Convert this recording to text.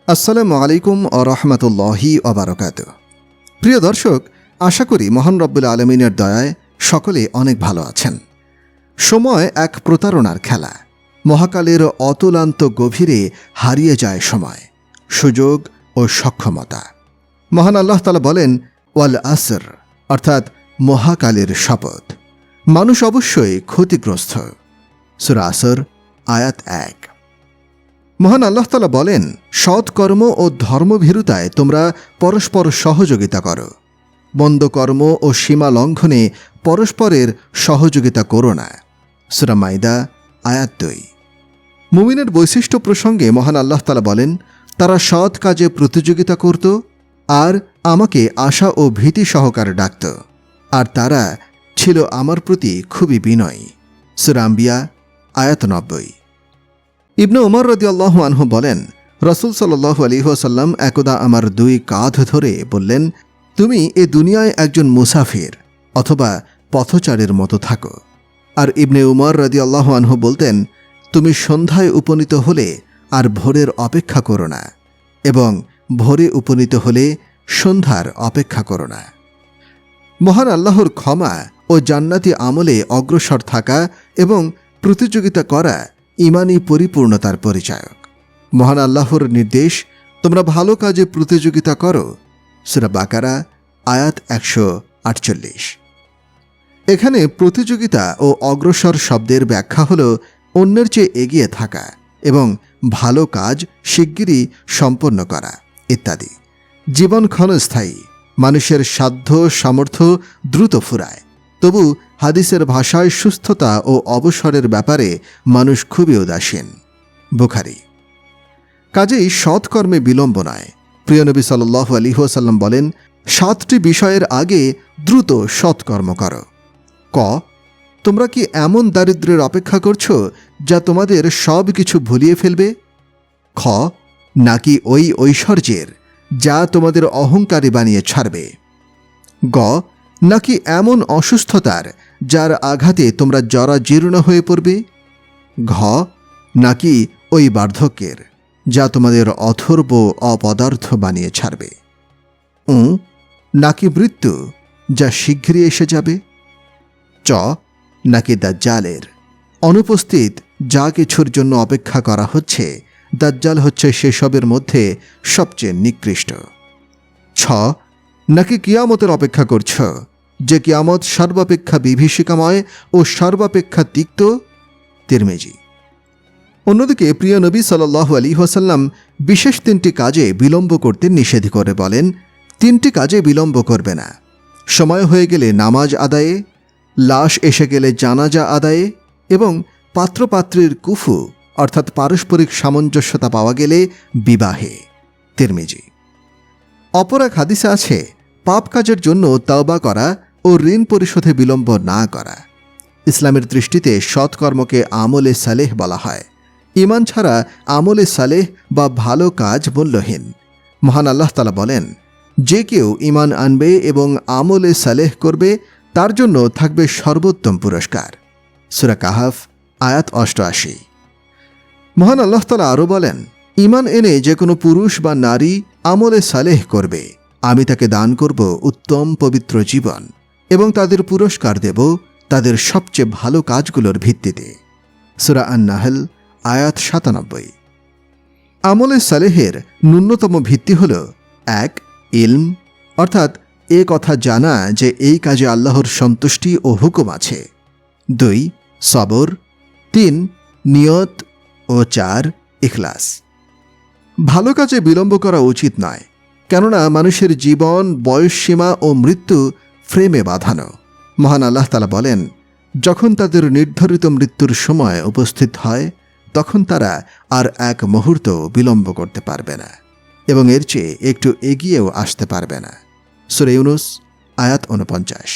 আসসালামু আলাইকুম ও রহমতুল্লাহি ওবারাকাতুহু। প্রিয় দর্শক, আশা করি মহান রব্বুল আলমিনের দয়ায় সকলে অনেক ভালো আছেন। সময় এক প্রতারণার খেলা। মহাকালের অতুলান্ত গভীরে হারিয়ে যায় সময়, সুযোগ ও সক্ষমতা। মহান আল্লাহ তাআলা বলেন, ওয়াল আসর, অর্থাৎ মহাকালের শপথ। মানুষ অবশ্যই ক্ষতিগ্রস্ত। সূরা আসর আয়াত 1। মহান আল্লাহ তাআলা বলেন, সৎকর্ম ও ধর্মভীরুতায় তোমরা পরস্পর সহযোগিতা করো, মন্দ কর্ম ও সীমা লঙ্ঘনে পরস্পরের সহযোগিতা করো না। সূরা মাইদা আয়াত 2। মুমিনের বৈশিষ্ট্য প্রসঙ্গে মহান আল্লাহ তাআলা বলেন, তারা সৎ কাজে প্রতিযোগিতা করত আর আমাকে আশা ও ভীতি সহকারে ডাকত, আর তারা ছিল আমার প্রতি খুবই বিনয়ী। সূরা আম্বিয়া আয়াত 90। ইবনে উমর রাদিয়াল্লাহু আনহু বলেন, রাসূল সাল্লাল্লাহু আলাইহি ওয়াসাল্লাম একদা আমার 2 কাঁধ ধরে বললেন, তুমি এ দুনিয়ায় একজন মুসাফির অথবা পথচারীর মতো থাকো। আর ইবনে উমর রাদিয়াল্লাহু আনহু বলতেন, তুমি সন্ধ্যায় উপনীত হলে আর ভোরের অপেক্ষা করো না, এবং ভোরে উপনীত হলে সন্ধ্যার অপেক্ষা করো না। মহান আল্লাহর ক্ষমা ও জান্নাতি আমলে অগ্রসর থাকা এবং প্রতিযোগিতা করা ঈমানী পরিপূর্ণতার পরিচায়ক। মহান আল্লাহর নির্দেশ, তোমরা ভালো কাজে প্রতিযোগিতা করো। সূরা বাকারা আয়াত 148। এখানে প্রতিযোগিতা ও অগ্রসর শব্দের ব্যাখ্যা হল অন্যের চেয়ে এগিয়ে থাকা এবং ভালো কাজ শিগগিরই সম্পন্ন করা ইত্যাদি। জীবন ক্ষণস্থায়ী, মানুষের সাধ্য সামর্থ্য দ্রুত ফুরায়। তবু হাদিসের ভাষায় সুস্থতা ও অবসরের ব্যাপারে মানুষ খুবই উদাসীন। বুখারী। কাজেই সৎকর্মে বিলম্ব নয়। প্রিয় নবী সাল্লাল্লাহু আলাইহি ওয়াসাল্লাম বলেন, 7টি বিষয়ের আগে দ্রুত সৎকর্ম করো। ক, তোমরা কি এমন দারিদ্র্যের অপেক্ষা করছ যা তোমাদের সব কিছু ভুলিয়ে ফেলবে? খ, নাকি ওই ঐশ্বর্যের যা তোমাদের অহংকারী বানিয়ে ছাড়বে? গ, নাকি এমন অসুস্থতার যার আঘাতে তোমরা জরাজীর্ণ হয়ে পড়বে? ঘ, নাকি ওই বার্ধক্যের যা তোমাদের অথর্ব অপদার্থ বানিয়ে ছাড়বে? নাকি মৃত্যু যা শীঘ্রই এসে যাবে? চ, নাকি দাজ্জালের অনুপস্থিত যা কিছুর জন্য অপেক্ষা করা হচ্ছে, দাজ্জাল হচ্ছে সেসবের মধ্যে সবচেয়ে নিকৃষ্ট? ছ, নাকি কিয়ামতের অপেক্ষা করছ, যে কিয়ামত সর্বাপেক্ষা বিভীষিকাময় ও সর্বাপেক্ষা তিক্ত? তিরমিজি। অন্যদিকে প্রিয় নবী সাল্লাল্লাহু আলাইহি ওয়াসাল্লাম বিশেষ 3টি কাজে বিলম্ব করতে নিষেধ করে বলেন, 3টি কাজে বিলম্ব করবে না। সময় হয়ে গেলে নামাজ আদায়ে, লাশ এসে গেলে জানাজা আদায়ে, এবং পাত্রপাত্রীর কুফু অর্থাৎ পারস্পরিক সামঞ্জস্যতা পাওয়া গেলে বিবাহে। তিরমিজি। অপর এক হাদিসে আছে, পাপ কাজের জন্য তওবা করা ও ঋণ পরিশোধে বিলম্ব না করা। ইসলামের দৃষ্টিতে সৎকর্মকে আমলে সালেহ বলা হয়। ঈমান ছাড়া আমলে সালেহ বা ভালো কাজ মূল্যহীন। মহান আল্লাহ তাআলা বলেন, যে কেউ ঈমান আনবে এবং আমলে সালেহ করবে তার জন্য থাকবে সর্বোত্তম পুরস্কার। সূরা কাহাফ আয়াত 88। মহান আল্লাহ তাআলা আরও বলেন, ঈমান এনে যে কোনো পুরুষ বা নারী আমলে সালেহ করবে, আমি তাকে দান করব উত্তম পবিত্র জীবন এবং তাদের পুরস্কার দেব তাদের সবচেয়ে ভালো কাজগুলোর ভিত্তিতে। সূরা আন-নাহল আয়াত 97। আমলে সালেহের ন্যূনতম ভিত্তি হল 1, ইলম, অর্থাৎ এ কথা জানা যে এই কাজে আল্লাহর সন্তুষ্টি ও হুকুম আছে। 2, সবর। 3, নিয়ত। ও 4, ইখলাস। ভালো কাজে বিলম্ব করা উচিত নয়, কেননা মানুষের জীবন, বয়সসীমা ও মৃত্যু ফ্রেমে বাঁধানো। মহান আল্লাহ তাআলা বলেন, যখন তাদের নির্ধারিত মৃত্যুর সময় উপস্থিত হয় তখন তারা আর এক মুহূর্ত বিলম্ব করতে পারবে না এবং এর চেয়ে একটু এগিয়েও আসতে পারবে না। সূরা ইউনূস আয়াত 49।